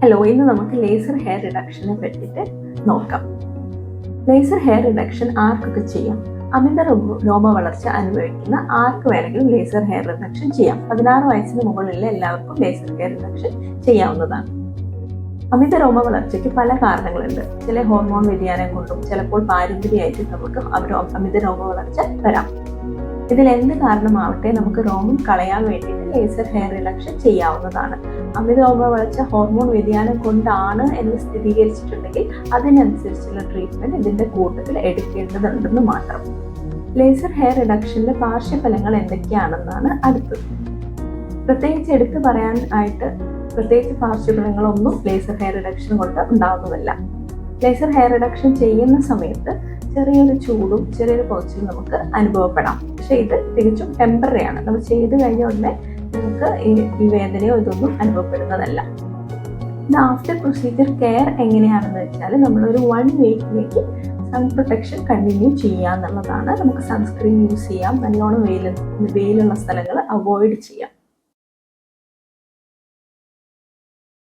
Hello, ഇന്ന് നമുക്ക് laser hair റിഡക്ഷനെ പറ്റിയിട്ട് നോക്കാം. ലേസർ ഹെയർ റിഡക്ഷൻ ആർക്കൊക്കെ ചെയ്യാം? അമിത രോമ വളർച്ച അനുഭവിക്കുന്ന ആർക്ക് വേണമെങ്കിലും ലേസർ ഹെയർ റിഡക്ഷൻ ചെയ്യാം. 16 വയസ്സിന് മുകളിലുള്ള എല്ലാവർക്കും ലേസർ ഹെയർ റിഡക്ഷൻ ചെയ്യാവുന്നതാണ്. അമിത രോമ വളർച്ചയ്ക്ക് പല കാരണങ്ങളുണ്ട്. ചില ഹോർമോൺ വ്യതിയാനം കൊണ്ടും ചിലപ്പോൾ പാരമ്പര്യമായിട്ട് നമുക്ക് അമിത രോമ വളർച്ച വരാം. ഇതിൽ എന്ത് കാരണമാവട്ടെ നമുക്ക് രോമം കളയാൻ വേണ്ടിയിട്ട് ലേസർ ഹെയർ റിഡക്ഷൻ ചെയ്യാവുന്നതാണ്. അമിത രോമ വളർച്ച ഹോർമോൺ വ്യതിയാനം കൊണ്ടാണ് എന്ന് സ്ഥിരീകരിച്ചിട്ടുണ്ടെങ്കിൽ അതിനനുസരിച്ചുള്ള ട്രീറ്റ്മെന്റ് ഇതിന്റെ കൂട്ടത്തിൽ എടുക്കേണ്ടതുണ്ടെന്ന് മാത്രം. ലേസർ ഹെയർ റിഡക്ഷന്റെ പാർശ്വഫലങ്ങൾ എന്തൊക്കെയാണെന്നാണ് അടുത്തത്. പ്രത്യേകിച്ച് എടുത്തു പറയാൻ ആയിട്ട് പ്രത്യേകിച്ച് പാർശ്വഫലങ്ങളൊന്നും ലേസർ ഹെയർ റിഡക്ഷൻ കൊണ്ട് ഉണ്ടാകുന്നതല്ല. ലേസർ ഹെയർ റിഡക്ഷൻ ചെയ്യുന്ന സമയത്ത് ചെറിയൊരു ചൂടും ചെറിയൊരു പൊച്ചിലും നമുക്ക് അനുഭവപ്പെടാം. പക്ഷെ ഇത് തികച്ചും ടെമ്പററി ആണ്. നമ്മൾ ചെയ്ത് കഴിഞ്ഞ ഉടനെ നമുക്ക് ഈ വേദനയോ ഇതൊന്നും അനുഭവപ്പെടുന്നതല്ല. ആഫ്റ്റർ പ്രൊസീജിയർ കെയർ എങ്ങനെയാണെന്ന് വെച്ചാൽ നമ്മളൊരു 1 വീക്കിലേക്ക് സൺ പ്രൊട്ടക്ഷൻ കണ്ടിന്യൂ ചെയ്യുക എന്നുള്ളതാണ്. നമുക്ക് സൺസ്ക്രീൻ യൂസ് ചെയ്യാം. നല്ലോണം വെയിലുള്ള സ്ഥലങ്ങൾ അവോയ്ഡ് ചെയ്യാം.